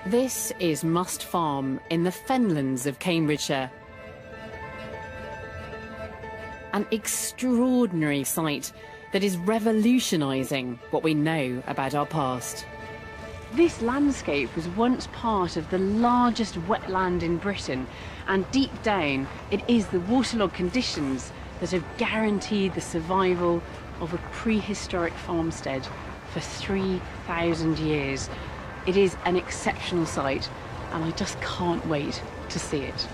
This is Must Farm in the fenlands of Cambridgeshire. An extraordinary site that is revolutionising what we know about our past. This landscape was once part of the largest wetland in Britain, and deep down it is the waterlogged conditions that have guaranteed the survival of a prehistoric farmstead for 3,000 years. It is an exceptional sight, and I just can't wait to see it.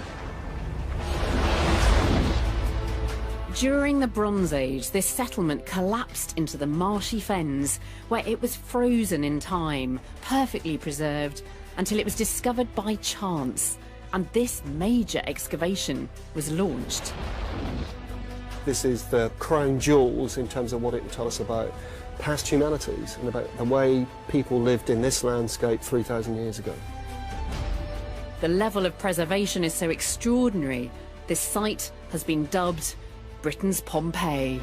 During the Bronze Age, this settlement collapsed into the marshy fens, where it was frozen in time, perfectly preserved, until it was discovered by chance, and this major excavation was launched. This is the crown jewels in terms of what it will tell us about past humanities and about the way people lived in this landscape 3,000 years ago. The level of preservation is so extraordinary, this site has been dubbed Britain's Pompeii.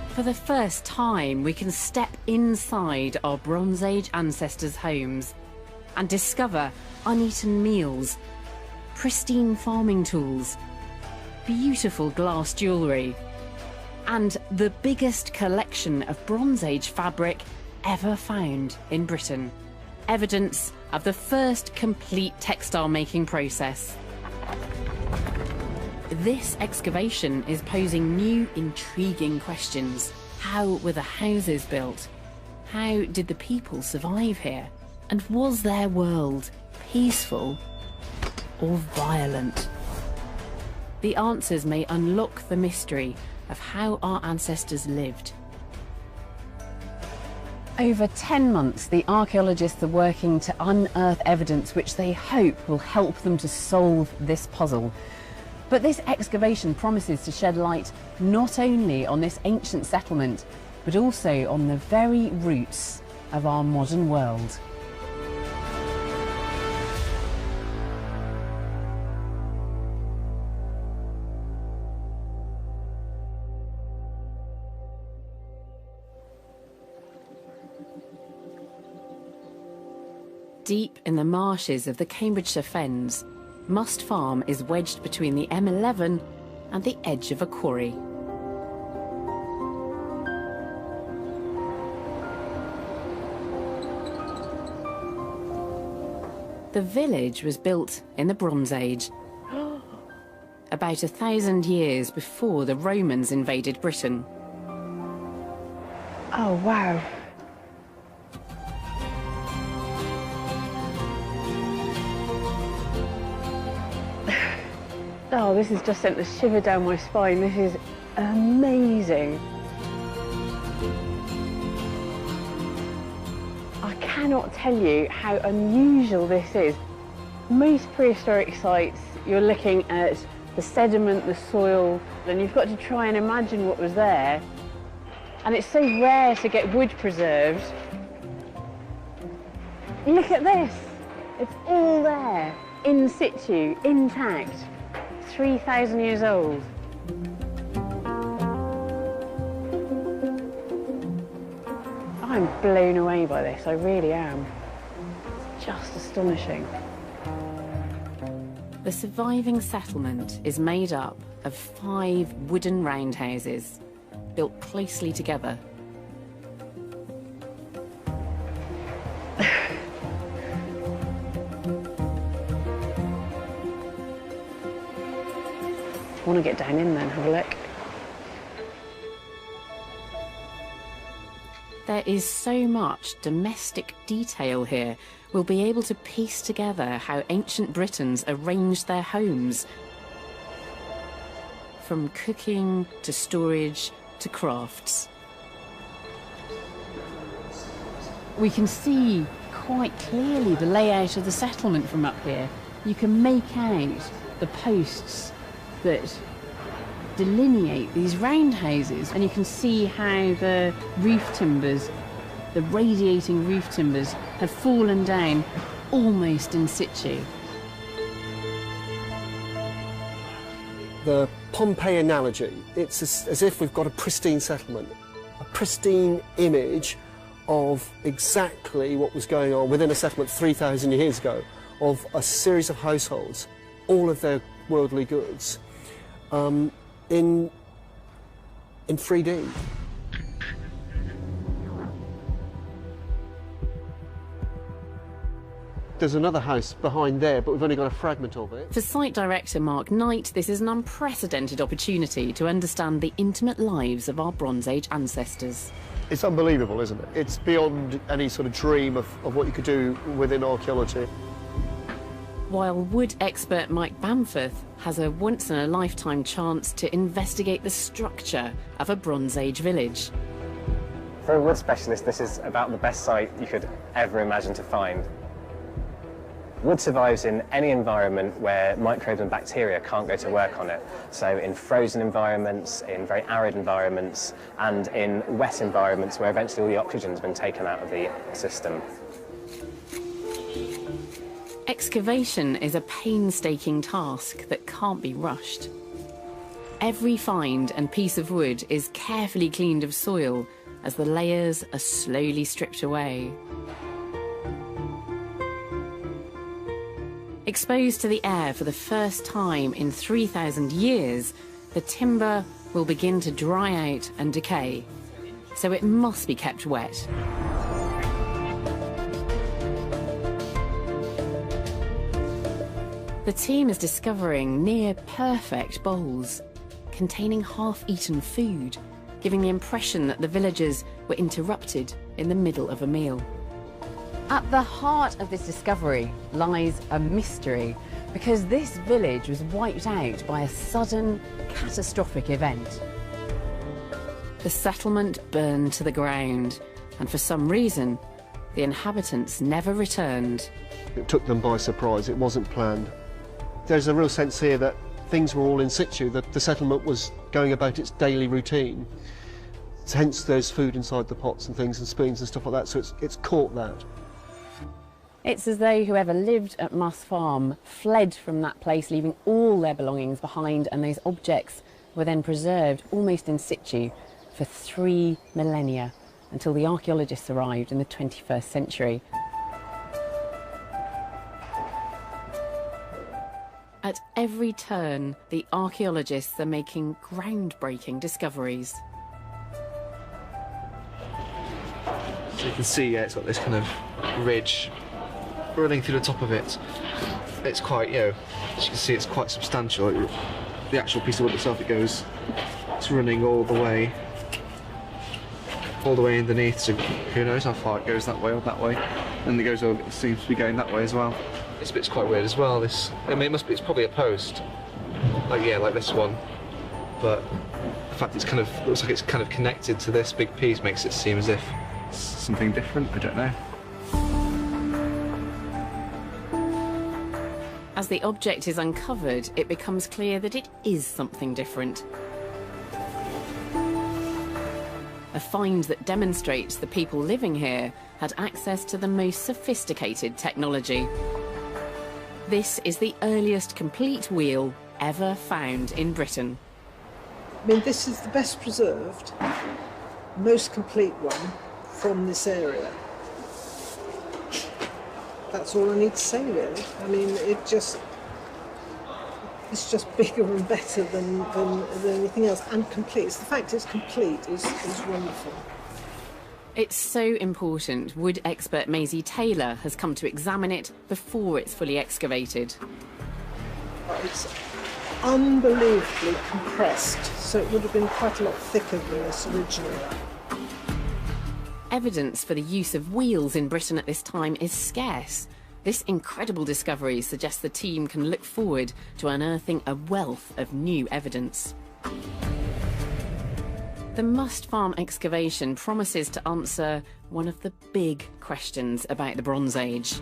For the first time, we can step inside our Bronze Age ancestors' homes and discover uneaten meals, pristine farming tools, beautiful glass jewellery, and the biggest collection of Bronze Age fabric ever found in Britain. Evidence of the first complete textile making process. This excavation is posing new, intriguing questions. How were the houses built? How did the people survive here? And was their world peaceful or violent? The answers may unlock the mystery of how our ancestors lived. Over 10 months, the archaeologists are working to unearth evidence which they hope will help them to solve this puzzle. But this excavation promises to shed light not only on this ancient settlement, but also on the very roots of our modern world. Deep in the marshes of the Cambridgeshire Fens, Must Farm is wedged between the M11 and the edge of a quarry. The village was built in the Bronze Age, about 1,000 years before the Romans invaded Britain. Oh, wow. Oh, this has just sent a shiver down my spine. This is amazing. I cannot tell you how unusual this is. Most prehistoric sites, you're looking at the sediment, the soil, and you've got to try and imagine what was there. And it's so rare to get wood preserved. Look at this. It's all there, in situ, intact. 3,000 years old. I'm blown away by this, I really am. It's just astonishing. The surviving settlement is made up of 5 wooden roundhouses, built closely together. I want to get down in there and have a look. There is so much domestic detail here, we'll be able to piece together how ancient Britons arranged their homes. From cooking to storage to crafts. We can see quite clearly the layout of the settlement from up here. You can make out the posts that delineate these roundhouses, and you can see how the roof timbers, the radiating roof timbers, have fallen down almost in situ. The Pompeii analogy, it's as if we've got a pristine settlement, a pristine image of exactly what was going on within a settlement 3,000 years ago, of a series of households, all of their worldly goods, in 3D. There's another house behind there, but we've only got a fragment of it. For site director Mark Knight, this is an unprecedented opportunity to understand the intimate lives of our Bronze Age ancestors. It's unbelievable, isn't it? It's beyond any sort of dream of what you could do within archaeology. While wood expert Mike Bamforth has a once-in-a-lifetime chance to investigate the structure of a Bronze Age village. For a wood specialist, this is about the best site you could ever imagine to find. Wood survives in any environment where microbes and bacteria can't go to work on it. So in frozen environments, in very arid environments, and in wet environments where eventually all the oxygen's been taken out of the system. Excavation is a painstaking task that can't be rushed. Every find and piece of wood is carefully cleaned of soil as the layers are slowly stripped away. Exposed to the air for the first time in 3,000 years, the timber will begin to dry out and decay, so it must be kept wet. The team is discovering near-perfect bowls containing half-eaten food, giving the impression that the villagers were interrupted in the middle of a meal. At the heart of this discovery lies a mystery, because this village was wiped out by a sudden, catastrophic event. The settlement burned to the ground, and for some reason, the inhabitants never returned. It took them by surprise, it wasn't planned. There's a real sense here that things were all in situ, that the settlement was going about its daily routine. Hence there's food inside the pots and things and spoons and stuff like that, so it's caught that. It's as though whoever lived at Muss Farm fled from that place, leaving all their belongings behind, and those objects were then preserved almost in situ for 3 millennia, until the archaeologists arrived in the 21st century. At every turn, the archaeologists are making groundbreaking discoveries. So you can see, yeah, it's got this kind of ridge running through the top of it. It's quite, as you can see, it's quite substantial. The actual piece of wood itself, it's running all the way underneath, so who knows how far it goes that way or that way. And it seems to be going that way as well. This bit's quite weird as well. It's probably a post, like this one, but the fact it looks like it's kind of connected to this big piece makes it seem as if it's something different. I don't know. As the object is uncovered, it becomes clear that it is something different. A find that demonstrates the people living here had access to the most sophisticated technology. This is the earliest complete wheel ever found in Britain. I mean, this is the best preserved, most complete one from this area. That's all I need to say, really. I mean, it's just bigger and better than anything else, and complete. It's the fact it's complete is wonderful. It's so important, wood expert Maisie Taylor has come to examine it before it's fully excavated. It's unbelievably compressed, so it would have been quite a lot thicker than this originally. Evidence for the use of wheels in Britain at this time is scarce. This incredible discovery suggests the team can look forward to unearthing a wealth of new evidence. The Must Farm excavation promises to answer one of the big questions about the Bronze Age.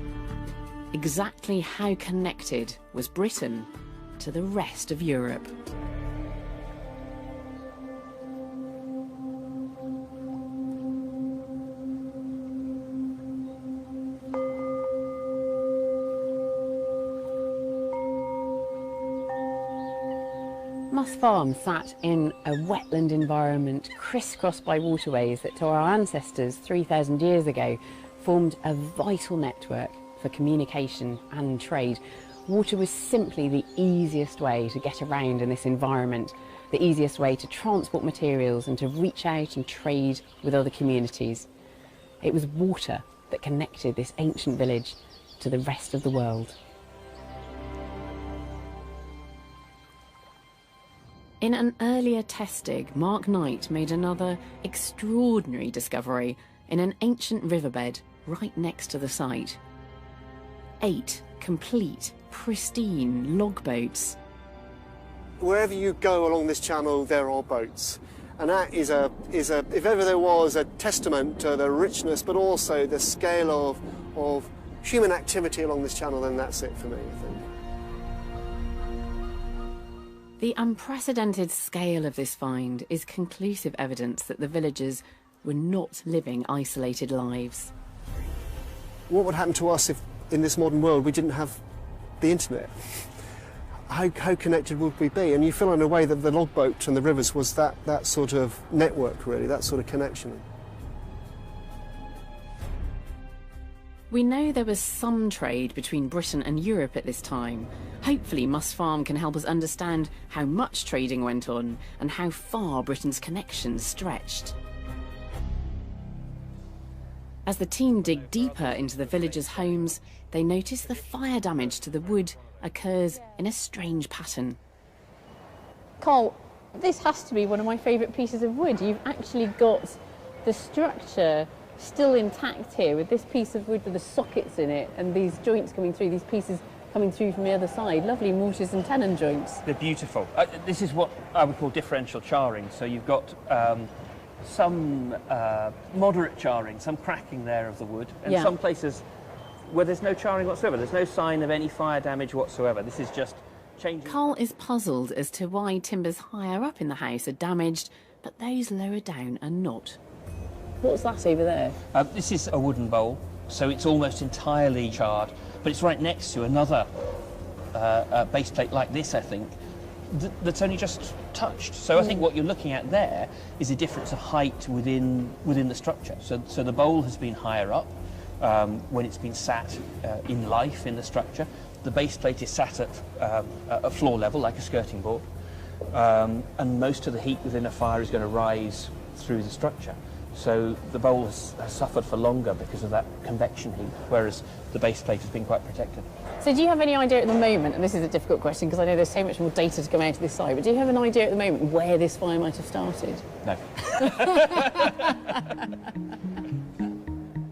Exactly how connected was Britain to the rest of Europe? Moss Farm sat in a wetland environment crisscrossed by waterways that to our ancestors 3,000 years ago formed a vital network for communication and trade. Water was simply the easiest way to get around in this environment, the easiest way to transport materials and to reach out and trade with other communities. It was water that connected this ancient village to the rest of the world. In an earlier test dig, Mark Knight made another extraordinary discovery in an ancient riverbed right next to the site. 8 complete, pristine logboats. Wherever you go along this channel, there are boats. And that is if ever there was a testament to the richness, but also the scale of human activity along this channel, then that's it for me, I think. The unprecedented scale of this find is conclusive evidence that the villagers were not living isolated lives. What would happen to us if, in this modern world, we didn't have the internet? How connected would we be? And you feel in a way that the logboat and the rivers was that sort of network, really, that sort of connection. We know there was some trade between Britain and Europe at this time. Hopefully Moss Farm can help us understand how much trading went on and how far Britain's connections stretched. As the team dig deeper into the villagers' homes, they notice the fire damage to the wood occurs in a strange pattern. Carl, this has to be one of my favourite pieces of wood. You've actually got the structure still intact here with this piece of wood with the sockets in it and these joints coming through, these pieces coming through from the other side. Lovely mortise and tenon joints. They're beautiful. This is what I would call differential charring. So you've got some moderate charring, some cracking there of the wood, and some places where there's no charring whatsoever. There's no sign of any fire damage whatsoever. This is just changing. Carl is puzzled as to why timbers higher up in the house are damaged, but those lower down are not. What's that over there? This is a wooden bowl, so it's almost entirely charred, but it's right next to another base plate like this, I think, that's only just touched. So I think what you're looking at there is a difference of height within the structure. So the bowl has been higher up when it's been sat in life in the structure. The base plate is sat at floor level, like a skirting board, and most of the heat within a fire is going to rise through the structure. So the bowl has suffered for longer because of that convection heat, whereas the base plate has been quite protected. So do you have any idea at the moment, and this is a difficult question because I know there's so much more data to come out of this side, but do you have an idea at the moment where this fire might have started? No.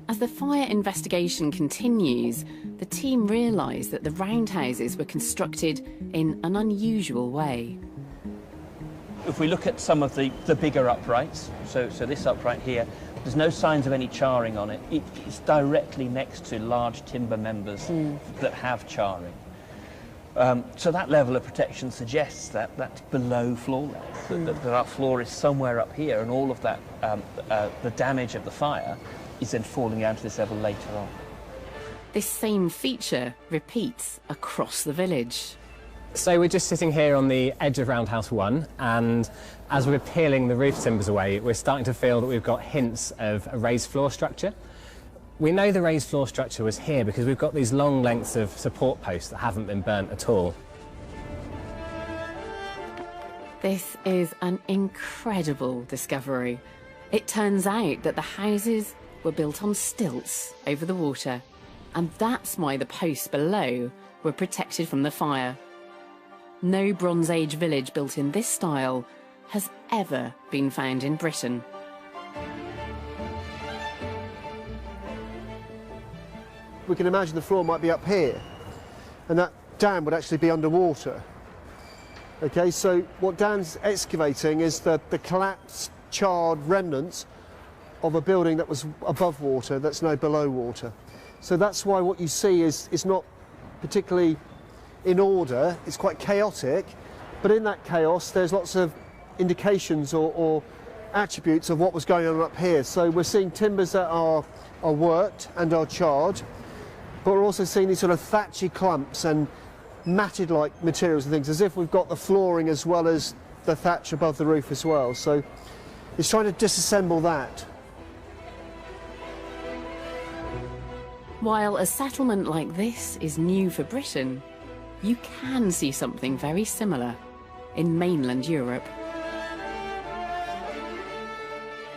As the fire investigation continues, the team realise that the roundhouses were constructed in an unusual way. If we look at some of the bigger uprights, so this upright here, there's no signs of any charring on it. It's directly next to large timber members that have charring. So that level of protection suggests that that's below floor level, that our floor is somewhere up here, and all of that, the damage of the fire is then falling down to this level later on. This same feature repeats across the village. So we're just sitting here on the edge of Roundhouse 1, and as we're peeling the roof timbers away, we're starting to feel that we've got hints of a raised floor structure. We know the raised floor structure was here because we've got these long lengths of support posts that haven't been burnt at all. This is an incredible discovery. It turns out that the houses were built on stilts over the water, and that's why the posts below were protected from the fire. No Bronze Age village built in this style has ever been found in Britain. We can imagine the floor might be up here, and that dam would actually be underwater. Okay, so what Dan's excavating is the collapsed, charred remnants of a building that was above water that's now below water. So that's why what you see is not particularly in order, it's quite chaotic, but in that chaos there's lots of indications or attributes of what was going on up here. So we're seeing timbers that are worked and are charred, but we're also seeing these sort of thatchy clumps and matted-like materials and things, as if we've got the flooring as well as the thatch above the roof as well. So it's trying to disassemble that. While a settlement like this is new for Britain, you can see something very similar in mainland Europe.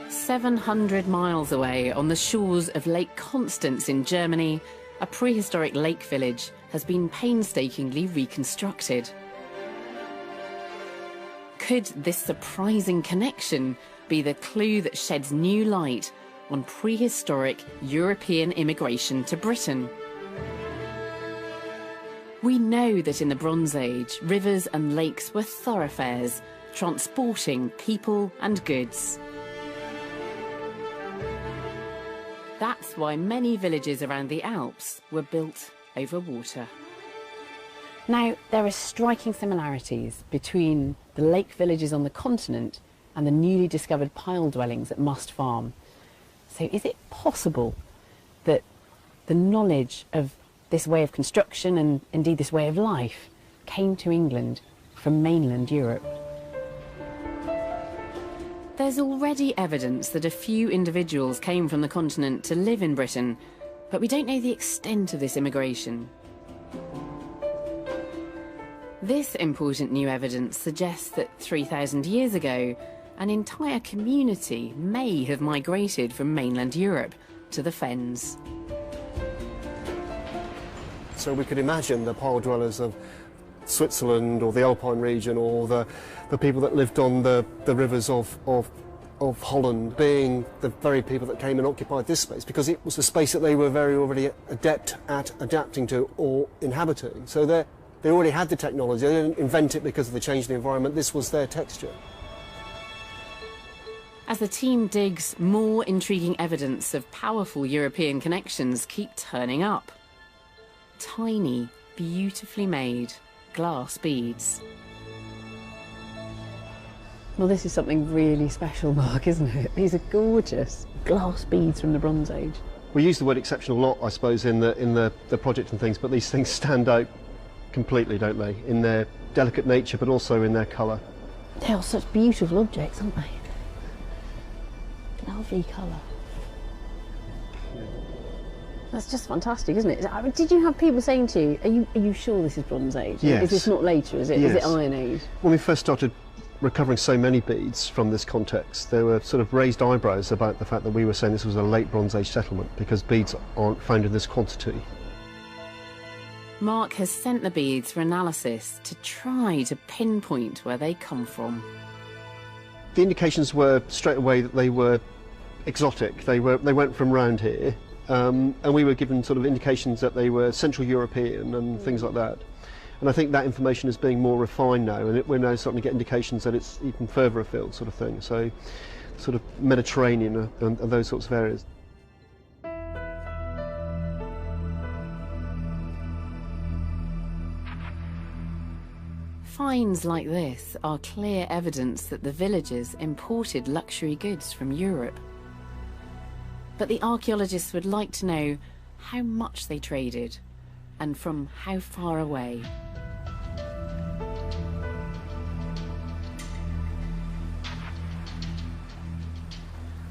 700 miles away, on the shores of Lake Constance in Germany, a prehistoric lake village has been painstakingly reconstructed. Could this surprising connection be the clue that sheds new light on prehistoric European immigration to Britain? We know that in the Bronze Age, rivers and lakes were thoroughfares, transporting people and goods. That's why many villages around the Alps were built over water. Now, there are striking similarities between the lake villages on the continent and the newly discovered pile dwellings at Must Farm. So is it possible that the knowledge of this way of construction and indeed this way of life came to England from mainland Europe? There's already evidence that a few individuals came from the continent to live in Britain, but we don't know the extent of this immigration. This important new evidence suggests that 3,000 years ago, an entire community may have migrated from mainland Europe to the Fens. So we could imagine the pile dwellers of Switzerland or the Alpine region, or the people that lived on the rivers of Holland being the very people that came and occupied this space, because it was the space that they were already adept at adapting to or inhabiting. So they already had the technology. They didn't invent it because of the change in the environment. This was their texture. As the team digs, more intriguing evidence of powerful European connections keep turning up. Tiny, beautifully made glass beads. Well, this is something really special, Mark, isn't it? These are gorgeous glass beads from the Bronze Age. We use the word exceptional a lot, I suppose, in the project and things, but these things stand out completely, don't they? In their delicate nature, but also in their colour. They are such beautiful objects, aren't they? Lovely colour. That's just fantastic, isn't it? Did you have people saying to you, are you sure this is Bronze Age? Yes. Is this not later, is it? Yes. Is it Iron Age? When we first started recovering so many beads from this context, there were sort of raised eyebrows about the fact that we were saying this was a late Bronze Age settlement, because beads aren't found in this quantity. Mark has sent the beads for analysis to try to pinpoint where they come from. The indications were straight away that they were exotic. They went from round here, and we were given sort of indications that they were Central European and things like that. And I think that information is being more refined now, and we're now starting to get indications that it's even further afield, sort of thing. So, sort of Mediterranean and those sorts of areas. Finds like this are clear evidence that the villagers imported luxury goods from Europe. But the archaeologists would like to know how much they traded and from how far away.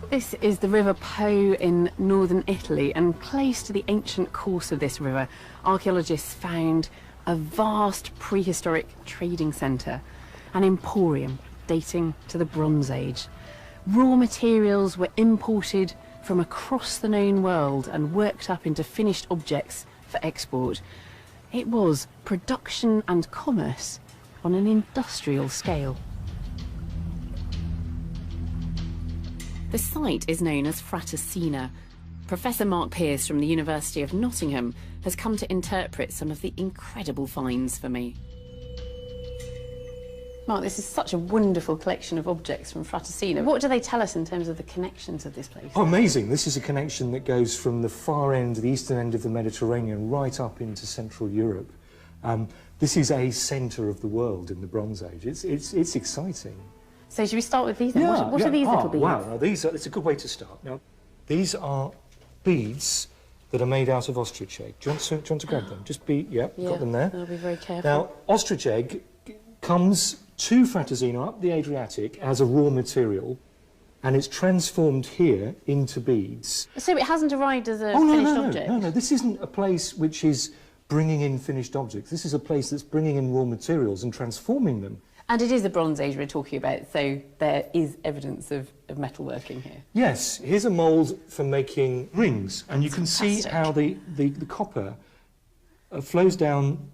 This is the River Po in northern Italy, and close to the ancient course of this river, archaeologists found a vast prehistoric trading centre, an emporium dating to the Bronze Age. Raw materials were imported from across the known world and worked up into finished objects for export. It was production and commerce on an industrial scale. The site is known as Fratercina. Professor Mark Pearce from the University of Nottingham has come to interpret some of the incredible finds for me. Mark, this is such a wonderful collection of objects from Fratercina. What do they tell us in terms of the connections of this place? Oh, amazing. This is a connection that goes from the far end, the eastern end of the Mediterranean, right up into Central Europe. This is a centre of the world in the Bronze Age. It's exciting. So should we start with these then? Yeah, what are these little beads? Wow, now it's a good way to start. Now, these are beads that are made out of ostrich egg. Do you want to grab them? Just be, yeah, got them there. I'll be very careful. Now, ostrich egg comes to Fratesina up the Adriatic as a raw material, and it's transformed here into beads. So it hasn't arrived as a finished object? No, this isn't a place which is bringing in finished objects. This is a place that's bringing in raw materials and transforming them. And it is the Bronze Age we're talking about, so there is evidence of metalworking here. Yes, here's a mould for making rings, and you can see how the copper flows down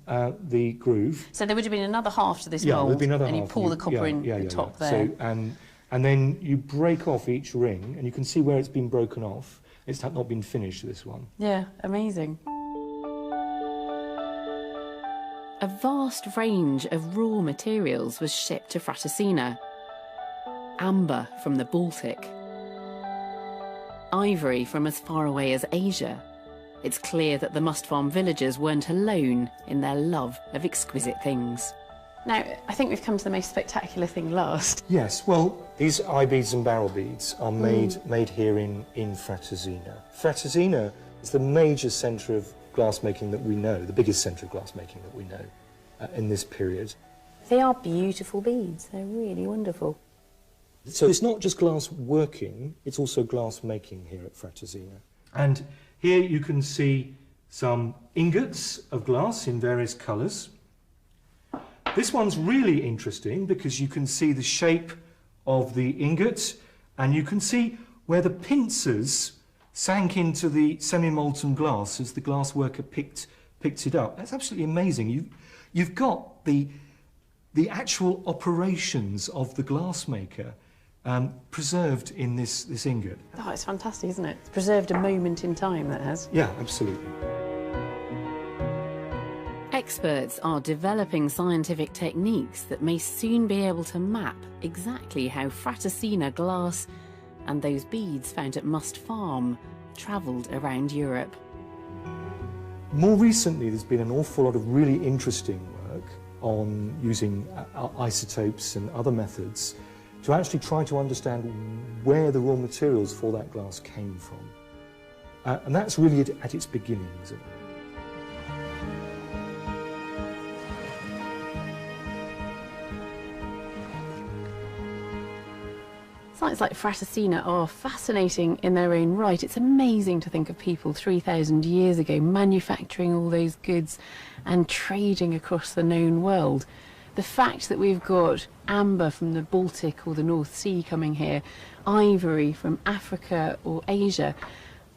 the groove. So there would have been another half to this Yeah, mould, there'd be another and half. you pour the copper in the top there. So, and then you break off each ring, and you can see where it's been broken off. It's not been finished, this one. Yeah, amazing. A vast range of raw materials was shipped to Fratesina. Amber from the Baltic, ivory from as far away as Asia. It's clear that the must farm villagers weren't alone in their love of exquisite things. Now, I think we've come to the most spectacular thing last. Yes, well, these eye beads and barrel beads are made here in Fratesina. Fratesina is the major centre of glassmaking that we know, the biggest centre of glassmaking that we know in this period. They are beautiful beads. They're really wonderful. So it's not just glass working, it's also glass making here at Fratesina. And here you can see some ingots of glass in various colours. This one's really interesting because you can see the shape of the ingot, and you can see where the pincers sank into the semi-molten glass as the glass worker picked it up. That's absolutely amazing. You've got the actual operations of the glassmaker preserved in this ingot. Oh, it's fantastic, isn't it? It's preserved a moment in time, that has. Yeah, absolutely. Experts are developing scientific techniques that may soon be able to map exactly how Fratesina glass and those beads found at Must Farm travelled around Europe. More recently, there's been an awful lot of really interesting work on using isotopes and other methods to actually try to understand where the raw materials for that glass came from. And that's really at its beginnings. Sites like Fratesina are fascinating in their own right. It's amazing to think of people 3,000 years ago manufacturing all those goods and trading across the known world. The fact that we've got amber from the Baltic or the North Sea coming here, ivory from Africa or Asia.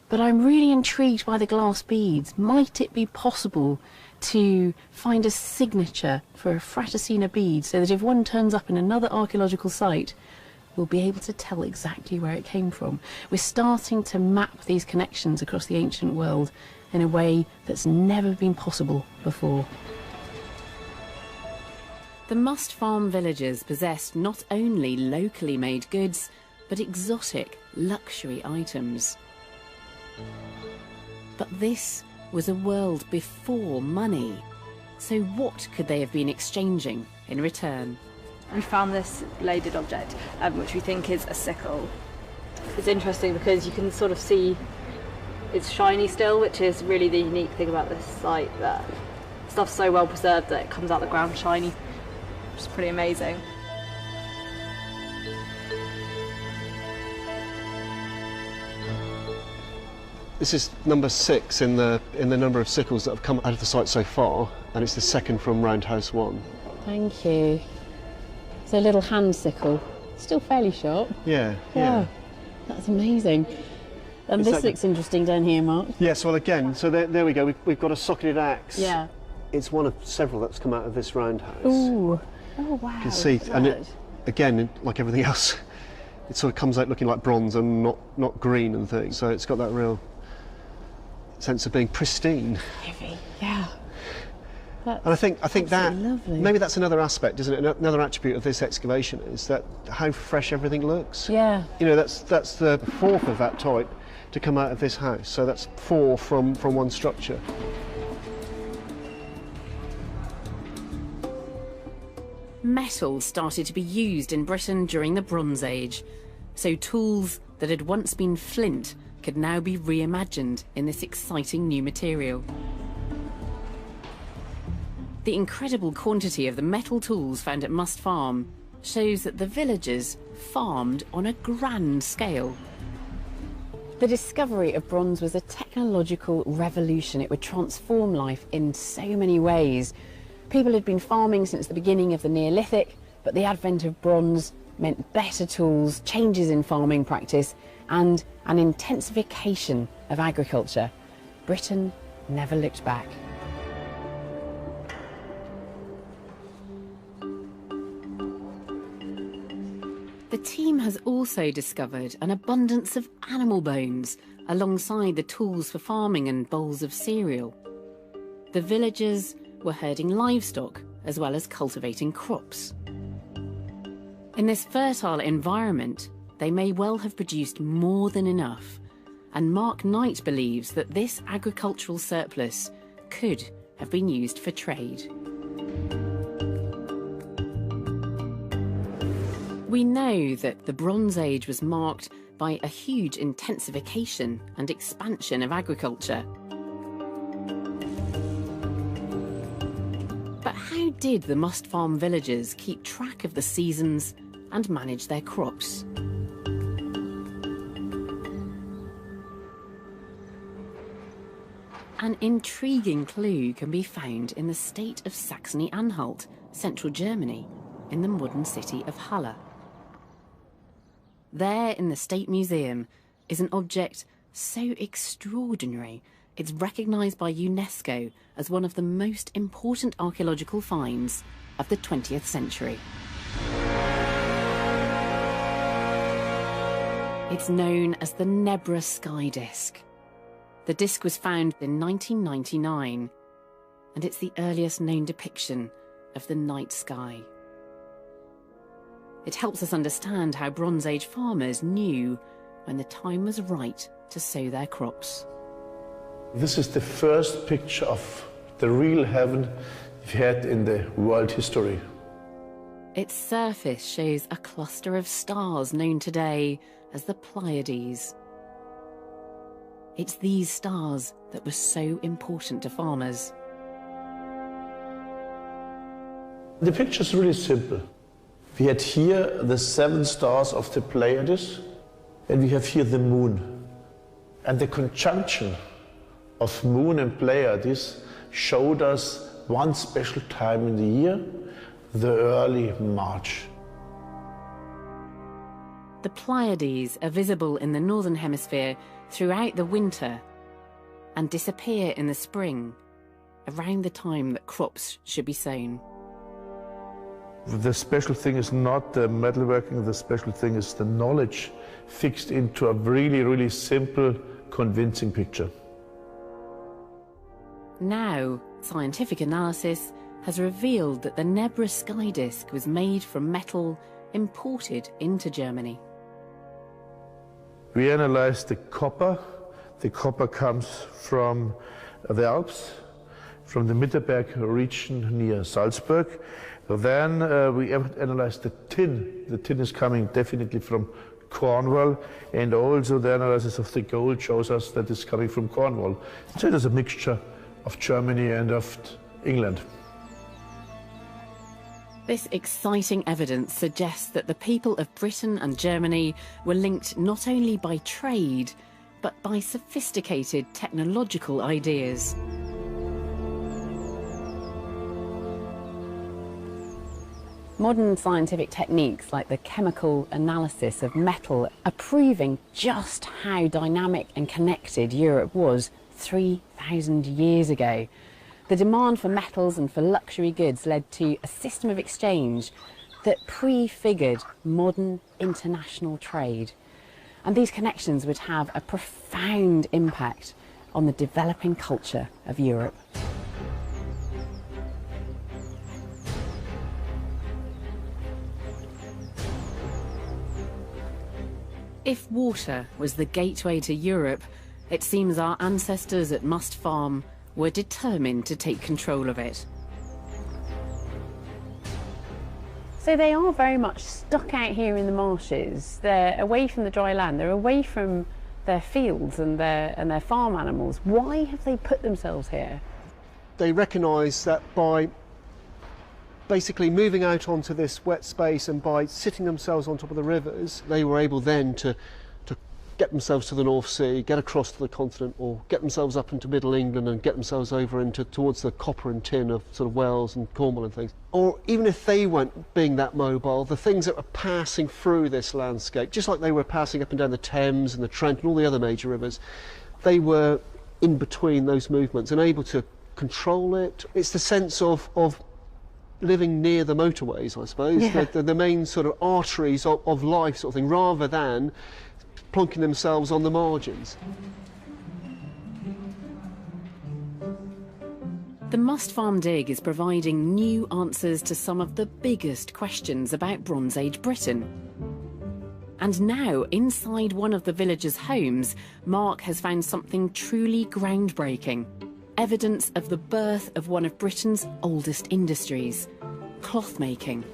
But I'm really intrigued by the glass beads. Might it be possible to find a signature for a Fratesina bead so that if one turns up in another archaeological site, we'll be able to tell exactly where it came from? We're starting to map these connections across the ancient world in a way that's never been possible before. The Must Farm villagers possessed not only locally made goods, but exotic luxury items. But this was a world before money. So what could they have been exchanging in return? We found this bladed object, which we think is a sickle. It's interesting because you can sort of see it's shiny still, which is really the unique thing about this site, that stuff's so well preserved that it comes out the ground shiny, which is pretty amazing. This is number 6 in the number of sickles that have come out of the site so far, and it's the second from Roundhouse 1. Thank you. It's a little hand sickle. Still fairly sharp. Yeah. That's amazing. And It's this like looks interesting down here, Mark. Yes, well again, so there we go. We've got a socketed axe. Yeah. It's one of several that's come out of this roundhouse. Ooh. Oh, wow. You can see, and it, again, like everything else, it sort of comes out looking like bronze and not green and things. So it's got that real sense of being pristine. Heavy, yeah. And I think that lovely. maybe that's another aspect, isn't it? Another attribute of this excavation is that how fresh everything looks. Yeah. You know, that's the fourth of that type to come out of this house. So that's 4 from one structure. Metal started to be used in Britain during the Bronze Age, so tools that had once been flint could now be reimagined in this exciting new material. The incredible quantity of the metal tools found at Must Farm shows that the villagers farmed on a grand scale. The discovery of bronze was a technological revolution. It would transform life in so many ways. People had been farming since the beginning of the Neolithic, but the advent of bronze meant better tools, changes in farming practice, and an intensification of agriculture. Britain never looked back. The team has also discovered an abundance of animal bones alongside the tools for farming and bowls of cereal. The villagers were herding livestock as well as cultivating crops. In this fertile environment, they may well have produced more than enough, and Mark Knight believes that this agricultural surplus could have been used for trade. We know that the Bronze Age was marked by a huge intensification and expansion of agriculture. But how did the Must Farm villagers keep track of the seasons and manage their crops? An intriguing clue can be found in the state of Saxony-Anhalt, central Germany, in the modern city of Halle. There in the State Museum is an object so extraordinary it's recognised by UNESCO as one of the most important archaeological finds of the 20th century. It's known as the Nebra sky disk. The disk was found in 1999, and it's the earliest known depiction of the night sky. It helps us understand how Bronze Age farmers knew when the time was right to sow their crops. This is the first picture of the real heaven we've had in the world history. Its surface shows a cluster of stars known today as the Pleiades. It's these stars that were so important to farmers. The picture is really simple. We had here the 7 stars of the Pleiades, and we have here the moon. And the conjunction of moon and Pleiades showed us one special time in the year, the early March. The Pleiades are visible in the northern hemisphere throughout the winter and disappear in the spring, around the time that crops should be sown. The special thing is not the metalworking, the special thing is the knowledge fixed into a really, really simple, convincing picture. Now, scientific analysis has revealed that the Nebra sky disk was made from metal imported into Germany. We analyzed the copper. The copper comes from the Alps, from the Mittelberg region near Salzburg. Then we analyzed the tin. The tin is coming definitely from Cornwall, and also the analysis of the gold shows us that it's coming from Cornwall. So it is a mixture of Germany and of England. This exciting evidence suggests that the people of Britain and Germany were linked not only by trade, but by sophisticated technological ideas. Modern scientific techniques like the chemical analysis of metal are proving just how dynamic and connected Europe was 3,000 years ago. The demand for metals and for luxury goods led to a system of exchange that prefigured modern international trade. And these connections would have a profound impact on the developing culture of Europe. If water was the gateway to Europe, it seems our ancestors at Must Farm were determined to take control of it. So they are very much stuck out here in the marshes. They're away from the dry land. They're away from their fields and their farm animals. Why have they put themselves here? They recognise that by basically moving out onto this wet space and by sitting themselves on top of the rivers, they were able then to get themselves to the North Sea, get across to the continent, or get themselves up into Middle England and get themselves over into towards the copper and tin of sort of Wales and Cornwall and things. Or even if they weren't being that mobile, the things that were passing through this landscape, just like they were passing up and down the Thames and the Trent and all the other major rivers, they were in between those movements and able to control it. It's the sense of living near the motorways, I suppose, Yeah. the main sort of arteries of life sort of thing, rather than plonking themselves on the margins. The Must Farm dig is providing new answers to some of the biggest questions about Bronze Age Britain. And now, inside one of the villagers' homes, Mark has found something truly groundbreaking. Evidence of the birth of one of Britain's oldest industries, cloth making.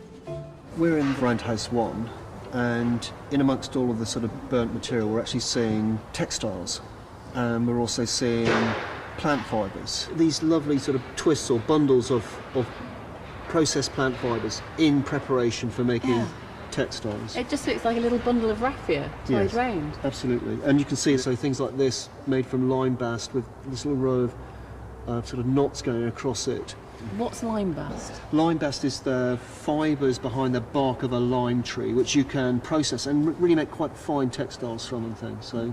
We're in Roundhouse 1, and in amongst all of the sort of burnt material, we're actually seeing textiles. We're also seeing plant fibres. These lovely sort of twists or bundles of processed plant fibres in preparation for making textiles. It just looks like a little bundle of raffia tied round. Absolutely. And you can see so things like this made from lime bast with this little row of sort of knots going across it. What's lime bast? Lime bast is the fibres behind the bark of a lime tree, which you can process and really make quite fine textiles from and things. So,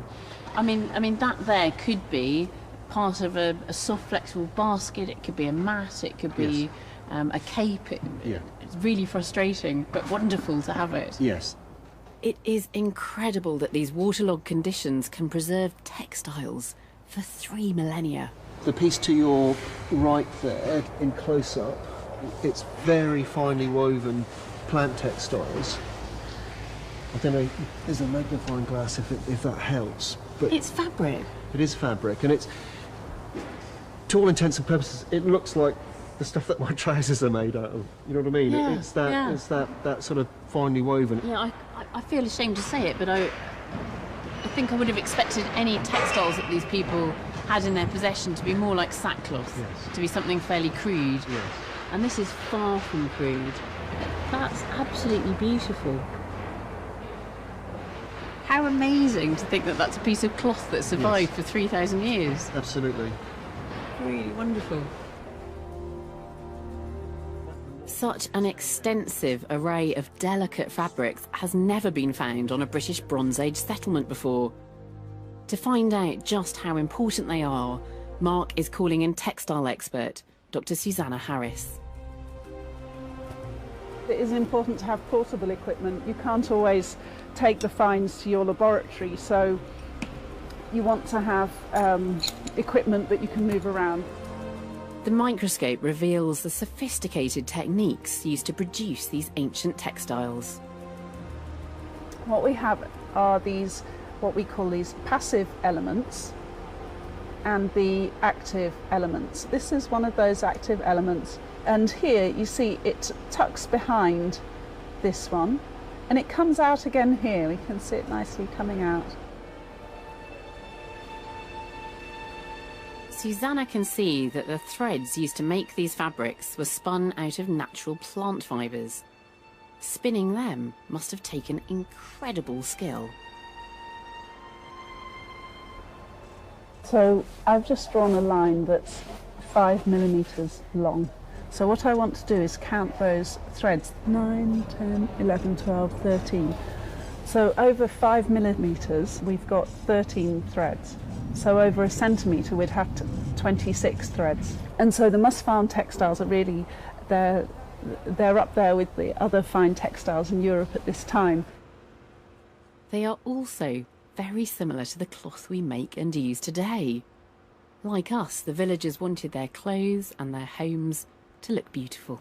I mean that there could be part of a soft, flexible basket. It could be a mat. It could be a cape. It's really frustrating, but wonderful to have it. Yes. It is incredible that these waterlogged conditions can preserve textiles for 3 millennia. The piece to your right there, in close-up, it's very finely woven plant textiles. I don't know, there's a magnifying glass if that helps. But It's fabric. it is fabric, and it's, to all intents and purposes, it looks like the stuff that my trousers are made out of. You know what I mean? Yeah, It's that sort of finely woven. Yeah, I feel ashamed to say it, but I think I would have expected any textiles that these people had in their possession to be more like sackcloth, to be something fairly crude. Yes. And this is far from crude. That's absolutely beautiful. How amazing to think that that's a piece of cloth that survived for 3,000 years. Absolutely. Really wonderful. Such an extensive array of delicate fabrics has never been found on a British Bronze Age settlement before. To find out just how important they are, Mark is calling in textile expert Dr. Susanna Harris. It is important to have portable equipment. You can't always take the finds to your laboratory, so you want to have equipment that you can move around. The microscope reveals the sophisticated techniques used to produce these ancient textiles. What we have are these, what we call these passive elements, and the active elements. This is one of those active elements, and here you see it tucks behind this one, and it comes out again here. We can see it nicely coming out. Susanna can see that the threads used to make these fabrics were spun out of natural plant fibres. Spinning them must have taken incredible skill. So I've just drawn a line that's 5 millimetres long. So what I want to do is count those threads, 9, 10, 11, 12, 13. So over 5 millimetres, we've got 13 threads. So over a centimetre, we'd have 26 threads. And so the Must Farm textiles are really, they're up there with the other fine textiles in Europe at this time. They are also very similar to the cloth we make and use today. Like us, the villagers wanted their clothes and their homes to look beautiful.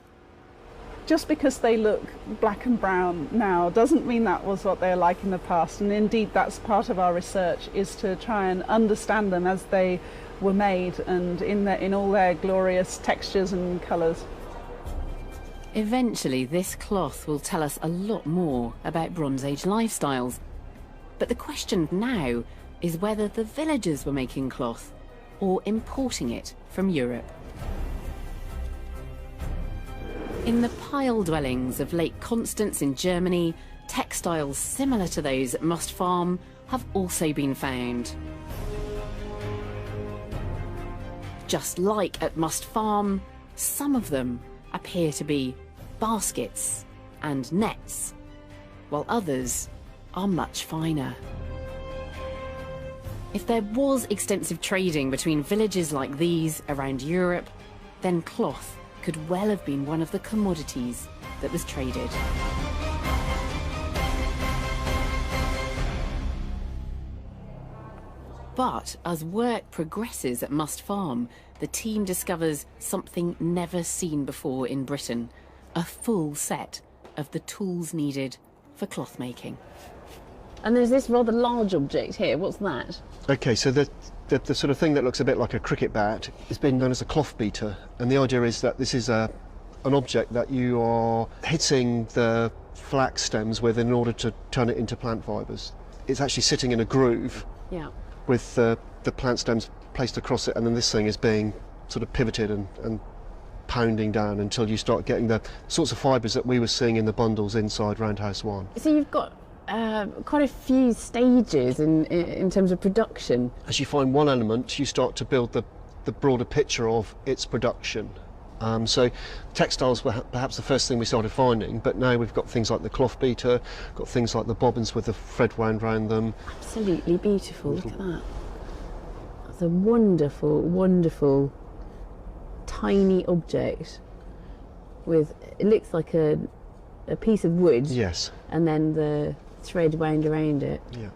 Just because they look black and brown now doesn't mean that was what they were like in the past, and indeed that's part of our research, is to try and understand them as they were made and in all their glorious textures and colours. Eventually this cloth will tell us a lot more about Bronze Age lifestyles. But the question now is whether the villagers were making cloth or importing it from Europe. In the pile dwellings of Lake Constance in Germany, textiles similar to those at Must Farm have also been found. Just like at Must Farm, some of them appear to be baskets and nets, while others are much finer. If there was extensive trading between villages like these around Europe, then cloth could well have been one of the commodities that was traded. But as work progresses at Must Farm, the team discovers something never seen before in Britain, a full set of the tools needed for cloth making. And there's this rather large object here. What's that? Okay, so the sort of thing that looks a bit like a cricket bat is being known as a cloth beater, and the idea is that this is an object that you are hitting the flax stems with in order to turn it into plant fibres. It's actually sitting in a groove. Yeah. With the plant stems placed across it, and then this thing is being sort of pivoted and pounding down until you start getting the sorts of fibres that we were seeing in the bundles inside Roundhouse 1. So you've got quite a few stages in terms of production. As you find one element, you start to build the broader picture of its production. So textiles were perhaps the first thing we started finding, but now we've got things like the cloth beater, got things like the bobbins with the thread wound around them. Absolutely beautiful, look at that. That's a wonderful, wonderful tiny object with, it looks like a piece of wood. Yes. And then the thread wound around it. Yeah.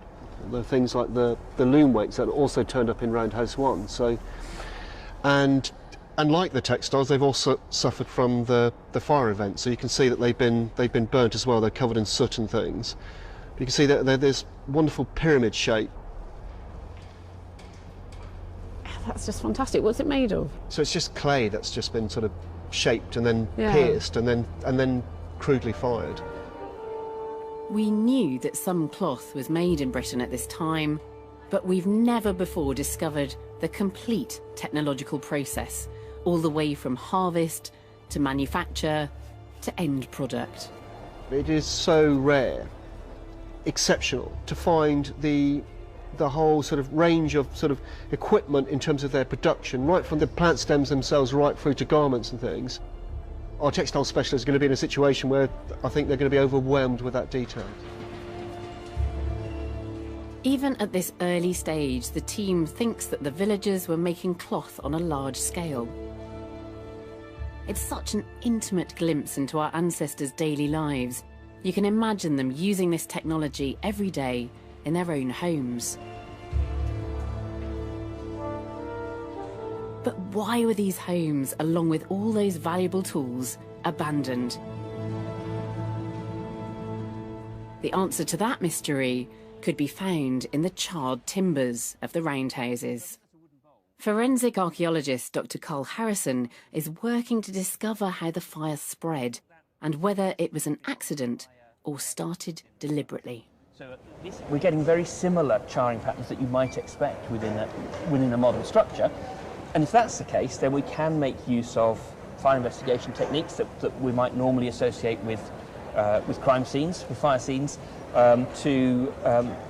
The things like the loom weights that also turned up in Roundhouse 1. So, and like the textiles, they've also suffered from the fire event. So you can see that they've been burnt as well. They're covered in soot and things. But you can see that they're this wonderful pyramid shape. That's just fantastic. What's it made of? So it's just clay that's just been sort of shaped and then pierced and then crudely fired. We knew that some cloth was made in Britain at this time, but we've never before discovered the complete technological process, all the way from harvest to manufacture to end product. It is so rare, exceptional, to find the whole sort of range of sort of equipment in terms of their production, right from the plant stems themselves right through to garments and things. Our textile specialists are going to be in a situation where I think they're going to be overwhelmed with that detail. Even at this early stage, the team thinks that the villagers were making cloth on a large scale. It's such an intimate glimpse into our ancestors' daily lives. You can imagine them using this technology every day in their own homes. But why were these homes, along with all those valuable tools, abandoned? The answer to that mystery could be found in the charred timbers of the roundhouses. Forensic archaeologist Dr. Carl Harrison is working to discover how the fire spread and whether it was an accident or started deliberately. We're getting very similar charring patterns that you might expect within a modern structure. And if that's the case, then we can make use of fire investigation techniques that we might normally associate with crime scenes, with fire scenes, to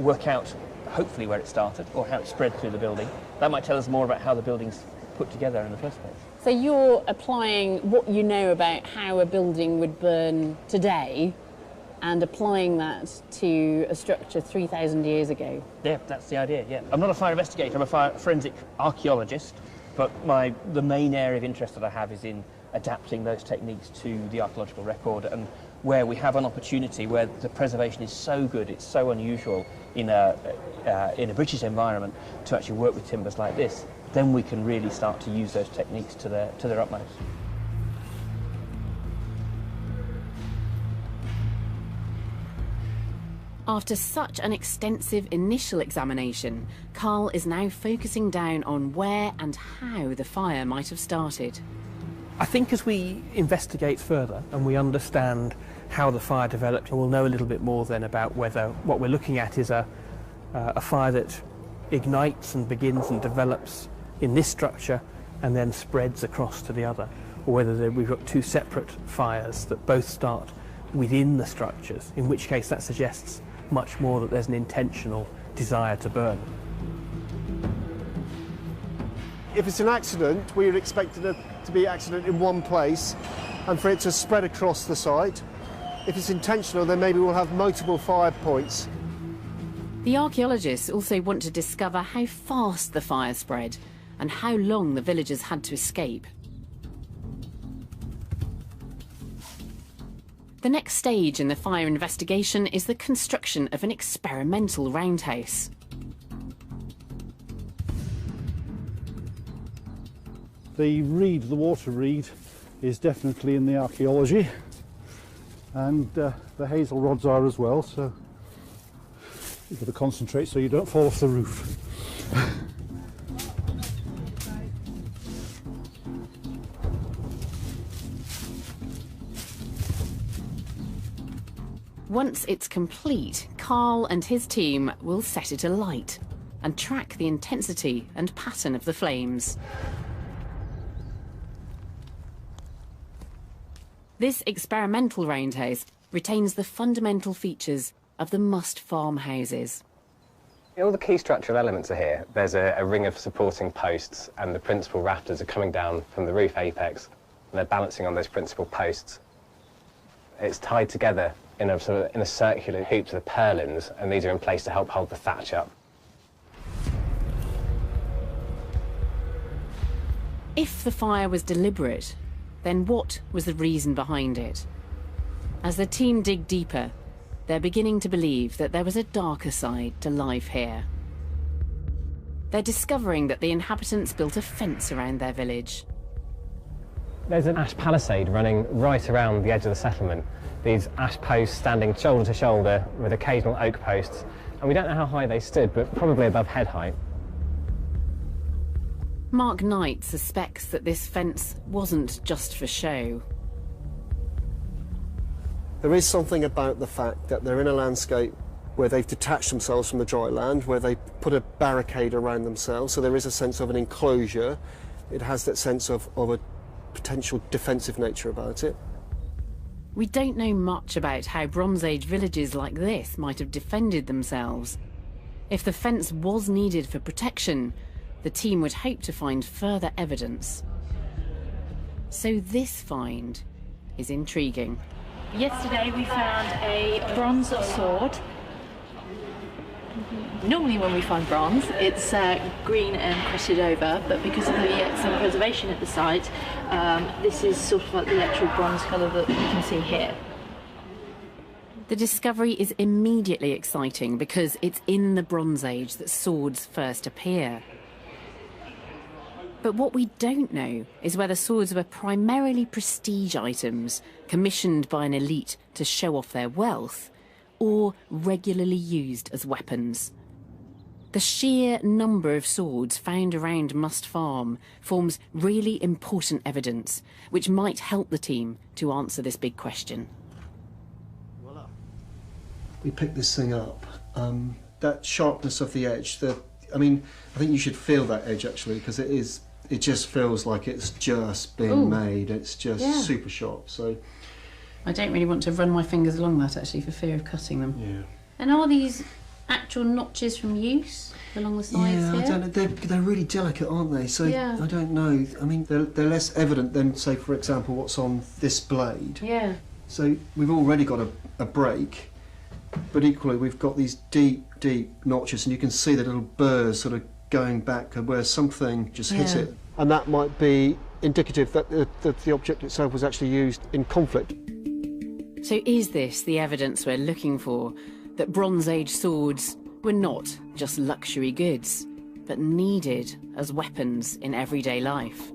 work out hopefully where it started or how it spread through the building. That might tell us more about how the building's put together in the first place. So you're applying what you know about how a building would burn today and applying that to a structure 3,000 years ago? Yeah, that's the idea, yeah. I'm not a fire investigator, I'm a forensic archaeologist, but the main area of interest that I have is in adapting those techniques to the archaeological record, and where we have an opportunity where the preservation is so good, it's so unusual in a British environment to actually work with timbers like this, then we can really start to use those techniques to their utmost. After such an extensive initial examination, Carl is now focusing down on where and how the fire might have started. I think as we investigate further and we understand how the fire developed, we'll know a little bit more then about whether what we're looking at is a fire that ignites and begins and develops in this structure and then spreads across to the other, or whether we've got two separate fires that both start within the structures, in which case that suggests much more that there's an intentional desire to burn. If it's an accident, we would expect it to be an accident in one place and for it to spread across the site. If it's intentional, then maybe we'll have multiple fire points. The archaeologists also want to discover how fast the fire spread and how long the villagers had to escape. The next stage in the fire investigation is the construction of an experimental roundhouse. The reed, the water reed, is definitely in the archaeology, and the hazel rods are as well, so you've got to concentrate so you don't fall off the roof. Once it's complete, Carl and his team will set it alight and track the intensity and pattern of the flames. This experimental roundhouse retains the fundamental features of the must farmhouses. All the key structural elements are here. There's a ring of supporting posts, and the principal rafters are coming down from the roof apex, and they're balancing on those principal posts. It's tied together in a circular hoop to the purlins, and these are in place to help hold the thatch up. If the fire was deliberate, then what was the reason behind it? As the team dig deeper, they're beginning to believe that there was a darker side to life here. They're discovering that the inhabitants built a fence around their village. There's an ash palisade running right around the edge of the settlement. These ash posts standing shoulder to shoulder with occasional oak posts, and we don't know how high they stood, but probably above head height. Mark Knight suspects that this fence wasn't just for show. There is something about the fact that they're in a landscape where they've detached themselves from the dry land, where they put a barricade around themselves, so there is a sense of an enclosure. It has that sense of a potential defensive nature about it. We don't know much about how Bronze Age villages like this might have defended themselves. If the fence was needed for protection, the team would hope to find further evidence. So this find is intriguing. Yesterday we found a bronze sword. Normally when we find bronze, it's green and crusted over, but because of the excellent preservation at the site, this is sort of like the actual bronze colour that we can see here. The discovery is immediately exciting because it's in the Bronze Age that swords first appear. But what we don't know is whether swords were primarily prestige items commissioned by an elite to show off their wealth, or regularly used as weapons. The sheer number of swords found around Must Farm forms really important evidence, which might help the team to answer this big question. Voila. We picked this thing up. That sharpness of the edge, I think you should feel that edge actually, because it just feels like it's just been made. It's just super sharp. So I don't really want to run my fingers along that actually for fear of cutting them. Yeah. And are these actual notches from use along the sides here? I don't know. They're really delicate, aren't they? So yeah. I don't know. I mean, they're less evident than, say, for example, what's on this blade. Yeah. So we've already got a break, but equally we've got these deep, deep notches, and you can see the little burrs sort of going back where something just hit it. And that might be indicative that the object itself was actually used in conflict. So is this the evidence we're looking for, that Bronze Age swords were not just luxury goods, but needed as weapons in everyday life?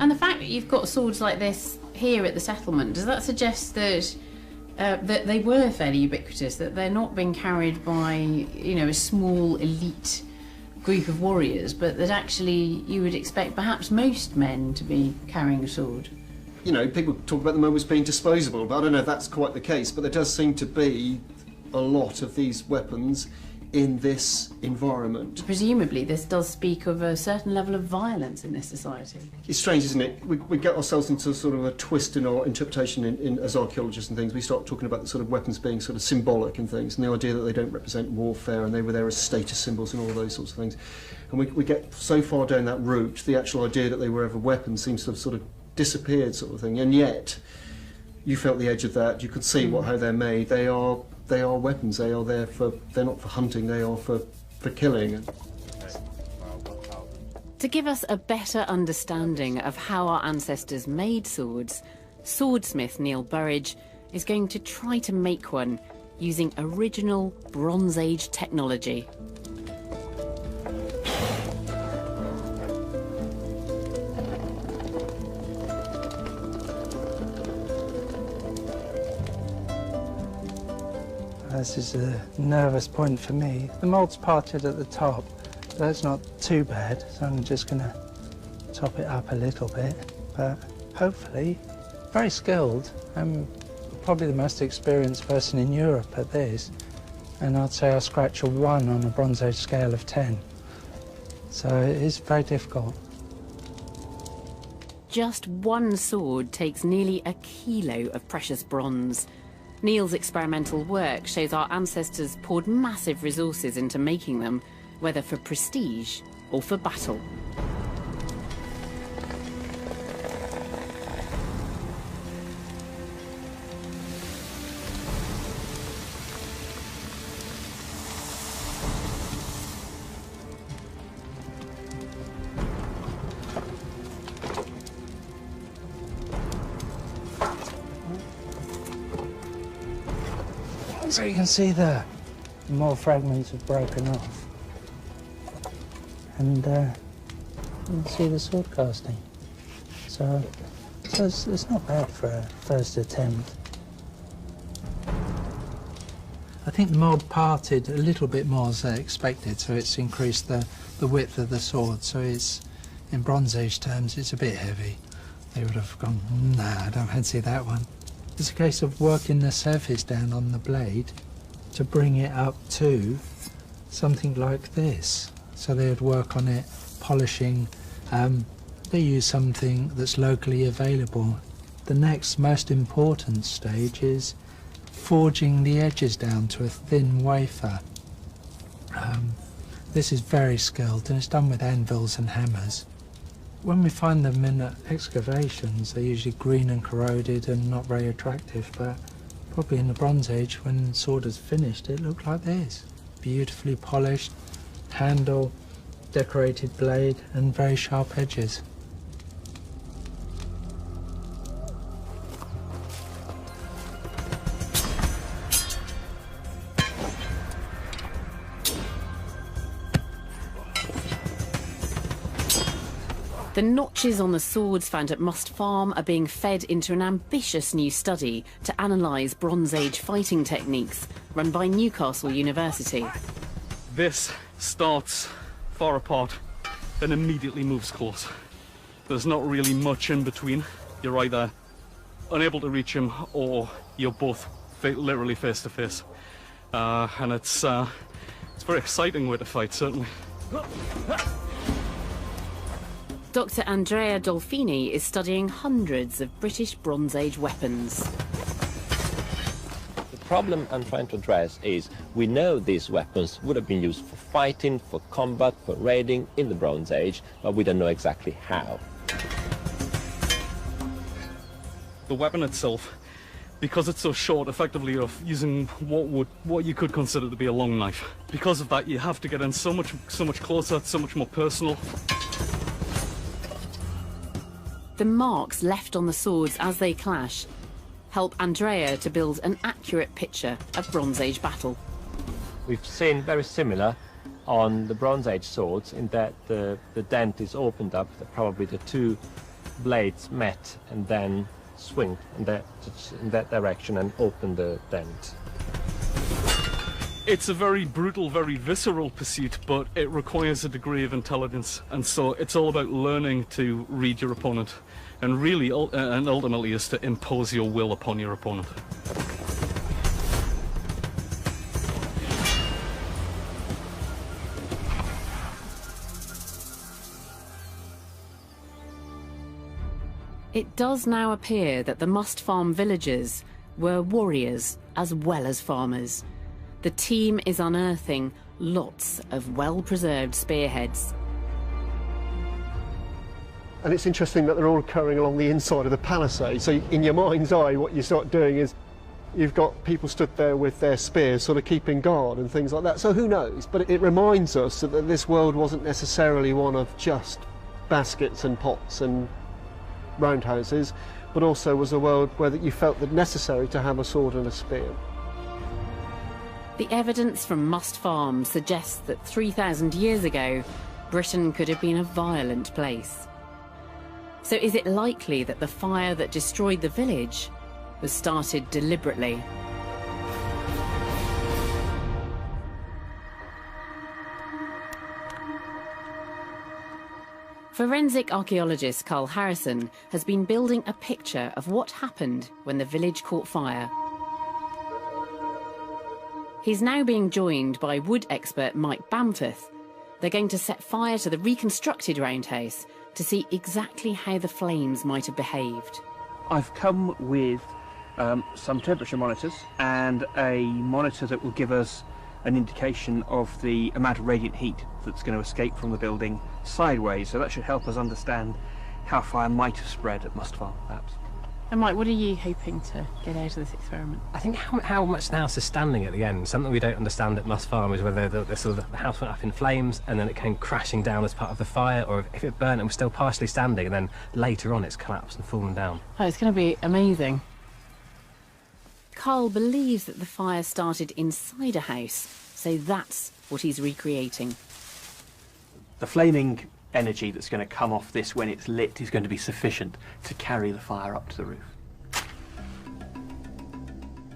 And the fact that you've got swords like this here at the settlement, does that suggest that that they were fairly ubiquitous, that they're not being carried by, a small elite group of warriors, but that actually you would expect perhaps most men to be carrying a sword? People talk about them almost being disposable, but I don't know if that's quite the case, but there does seem to be a lot of these weapons in this environment. Presumably this does speak of a certain level of violence in this society. It's strange, isn't it? We get ourselves into sort of a twist in our interpretation as archaeologists and things. We start talking about the sort of weapons being sort of symbolic and things, and the idea that they don't represent warfare and they were there as status symbols and all those sorts of things. And we get so far down that route, the actual idea that they were ever weapons seems to have sort of disappeared, sort of thing. And yet, you felt the edge of that. You could see how they're made. They are weapons. They are there for. They're not for hunting. They are for killing. To give us a better understanding of how our ancestors made swords, swordsmith Neil Burridge is going to try to make one using original Bronze Age technology. This is a nervous point for me. The mould's parted at the top, so that's not too bad, so I'm just going to top it up a little bit. But hopefully, very skilled. I'm probably the most experienced person in Europe at this, and I'd say I scratch a 1 on a Bronze Age scale of 10. So it is very difficult. Just one sword takes nearly a kilo of precious bronze. Neil's experimental work shows our ancestors poured massive resources into making them, whether for prestige or for battle. So you can see the more fragments have broken off. And you can see the sword casting. So it's not bad for a first attempt. I think the mould parted a little bit more as I expected, so it's increased the width of the sword. So it's, in Bronze Age terms, it's a bit heavy. They would have gone, nah, I don't fancy that one. It's a case of working the surface down on the blade to bring it up to something like this. So they would work on it, polishing. They use something that's locally available. The next most important stage is forging the edges down to a thin wafer. This is very skilled, and it's done with anvils and hammers. When we find them in excavations, they're usually green and corroded and not very attractive, but probably in the Bronze Age, when sword is finished, it looked like this. Beautifully polished, handle, decorated blade, and very sharp edges. The notches on the swords found at Must Farm are being fed into an ambitious new study to analyse Bronze Age fighting techniques run by Newcastle University. This starts far apart and immediately moves close. There's not really much in between. You're either unable to reach him or you're both literally face to face. And it's a very exciting way to fight, certainly. Dr. Andrea Dolfini is studying hundreds of British Bronze Age weapons. The problem I'm trying to address is we know these weapons would have been used for fighting, for combat, for raiding in the Bronze Age, but we don't know exactly how. The weapon itself, because it's so short, effectively you're using what you could consider to be a long knife. Because of that, you have to get in so much closer, so much more personal. The marks left on the swords as they clash help Andrea to build an accurate picture of Bronze Age battle. We've seen very similar on the Bronze Age swords in that the dent is opened up, probably the two blades met and then swing in that direction and open the dent. It's a very brutal, very visceral pursuit, but it requires a degree of intelligence, and so it's all about learning to read your opponent, and really, and ultimately, is to impose your will upon your opponent. It does now appear that the Must Farm villagers were warriors as well as farmers. The team is unearthing lots of well-preserved spearheads. And it's interesting that they're all occurring along the inside of the palisade. So in your mind's eye, what you start doing is you've got people stood there with their spears sort of keeping guard and things like that. So who knows? But it reminds us that this world wasn't necessarily one of just baskets and pots and roundhouses, but also was a world where that you felt that necessary to have a sword and a spear. The evidence from Must Farm suggests that 3,000 years ago, Britain could have been a violent place. So is it likely that the fire that destroyed the village was started deliberately? Forensic archaeologist Carl Harrison has been building a picture of what happened when the village caught fire. He's now being joined by wood expert Mike Bamforth. They're going to set fire to the reconstructed roundhouse to see exactly how the flames might have behaved. I've come with some temperature monitors and a monitor that will give us an indication of the amount of radiant heat that's going to escape from the building sideways, so that should help us understand how fire might have spread at Must Farm, perhaps. And Mike, what are you hoping to get out of this experiment? I think how much the house is standing at the end. Something we don't understand at Must Farm is whether the house went up in flames and then it came crashing down as part of the fire, or if it burnt and was still partially standing and then later on it's collapsed and fallen down. Oh, it's going to be amazing. Carl believes that the fire started inside a house, so that's what he's recreating. The flaming energy that's going to come off this when it's lit is going to be sufficient to carry the fire up to the roof.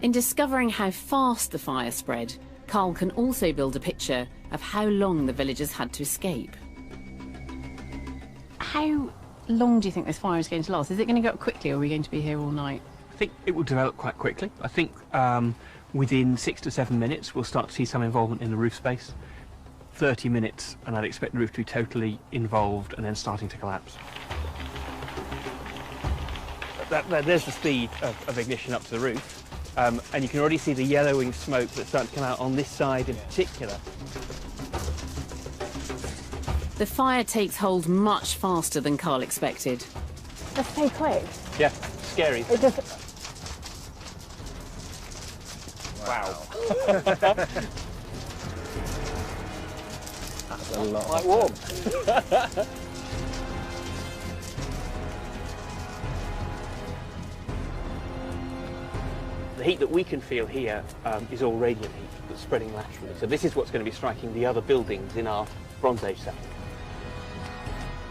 In discovering how fast the fire spread, Carl can also build a picture of how long the villagers had to escape. How long do you think this fire is going to last? Is it going to go up quickly, or are we going to be here all night? I think it will develop quite quickly. I think within 6 to 7 minutes we'll start to see some involvement in the roof space. 30 minutes and I'd expect the roof to be totally involved and then starting to collapse. There's the speed of ignition up to the roof, and you can already see the yellowing smoke that's starting to come out on this side in particular. The fire takes hold much faster than Carl expected. That's so quick. Yeah, scary. It just... Wow. That's a lot. Quite warm. The heat that we can feel here is all radiant heat that's spreading laterally. So this is what's going to be striking the other buildings in our Bronze Age setting.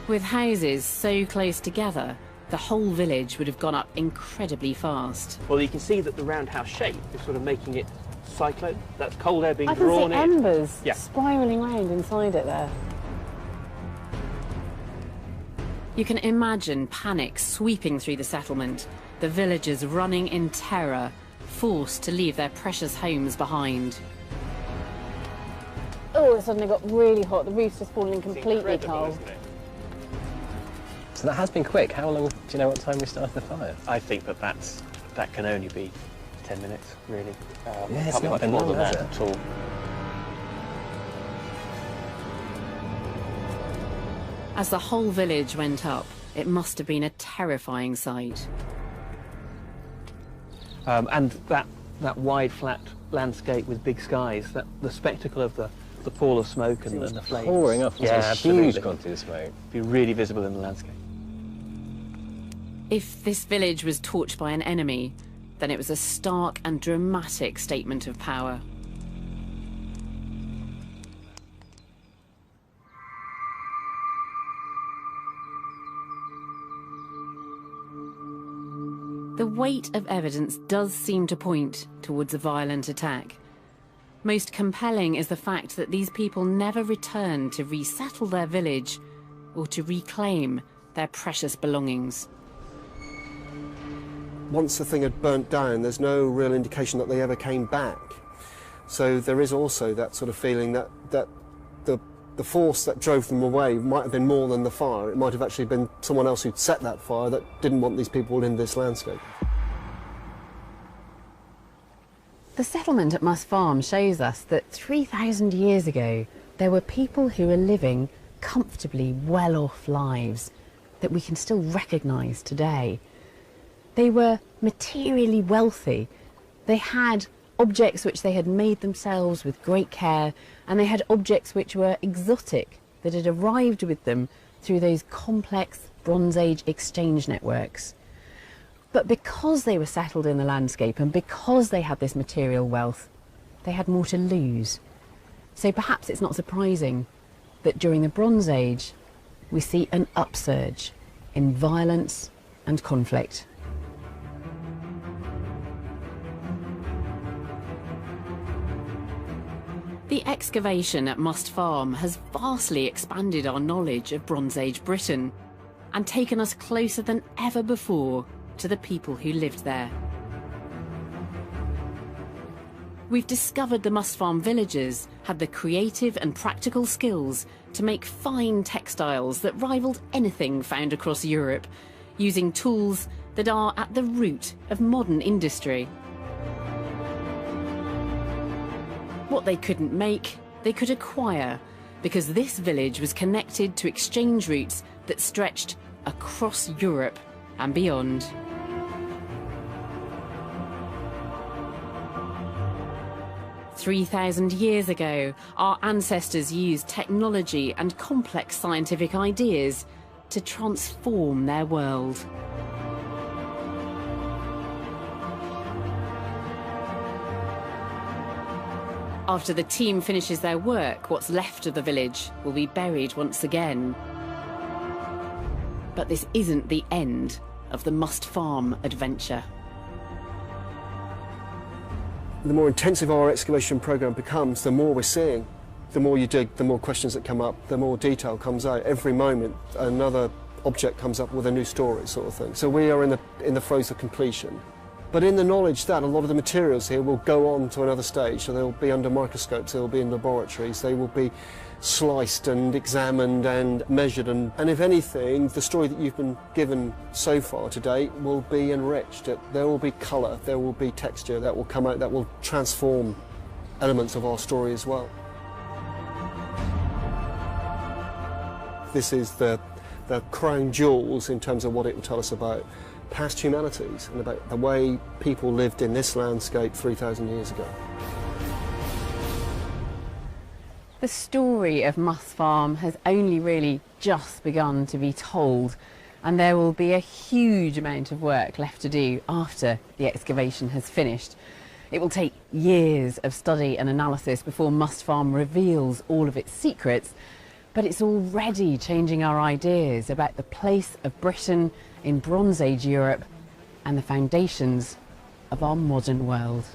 With houses so close together, the whole village would have gone up incredibly fast. Well, you can see that the roundhouse shape is sort of making it cyclone. That's cold air being I can drawn see in. embers Yeah. spiralling round inside it there. You can imagine panic sweeping through the settlement, the villagers running in terror, forced to leave their precious homes behind. Oh, it suddenly got really hot. The roof's just falling completely cold. So that has been quick. How long, do you know what time we started the fire? I think that can only be 10 minutes, really. Yeah, it's can't be not much more long, than is that it? at all. As the whole village went up, it must have been a terrifying sight. And that wide, flat landscape with big skies, the spectacle of the pall of smoke and the flames. Pouring off, yeah, a absolutely. huge quantity of smoke. Be really visible in the landscape. If this village was torched by an enemy, then it was a stark and dramatic statement of power. The weight of evidence does seem to point towards a violent attack. Most compelling is the fact that these people never returned to resettle their village or to reclaim their precious belongings. Once the thing had burnt down, there's no real indication that they ever came back. So there is also that sort of feeling that the The force that drove them away might have been more than the fire. It might have actually been someone else who'd set that fire that didn't want these people in this landscape. The settlement at Must Farm shows us that 3,000 years ago there were people who were living comfortably well-off lives that we can still recognise today. They were materially wealthy. They had objects which they had made themselves with great care, and they had objects which were exotic that had arrived with them through those complex Bronze Age exchange networks. But because they were settled in the landscape and because they had this material wealth, they had more to lose. So perhaps it's not surprising that during the Bronze Age we see an upsurge in violence and conflict. The excavation at Must Farm has vastly expanded our knowledge of Bronze Age Britain and taken us closer than ever before to the people who lived there. We've discovered the Must Farm villagers had the creative and practical skills to make fine textiles that rivaled anything found across Europe, using tools that are at the root of modern industry. What they couldn't make, they could acquire, because this village was connected to exchange routes that stretched across Europe and beyond. "3,000 years ago, our ancestors used technology and complex scientific ideas to transform their world. After the team finishes their work, what's left of the village will be buried once again. But this isn't the end of the Must Farm adventure. The more intensive our excavation programme becomes, the more we're seeing. The more you dig, the more questions that come up, the more detail comes out. Every moment, another object comes up with a new story, sort of thing. So we are in the throes of completion. But in the knowledge that a lot of the materials here will go on to another stage, so they'll be under microscopes, they'll be in laboratories, they will be sliced and examined and measured, and if anything, the story that you've been given so far today will be enriched. There will be colour, there will be texture that will come out that will transform elements of our story as well. This is the crown jewels in terms of what it will tell us about past humanities and about the way people lived in this landscape 3,000 years ago. The story of Must Farm has only really just begun to be told, and there will be a huge amount of work left to do after the excavation has finished. It will take years of study and analysis before Must Farm reveals all of its secrets, but it's already changing our ideas about the place of Britain in Bronze Age Europe and the foundations of our modern world.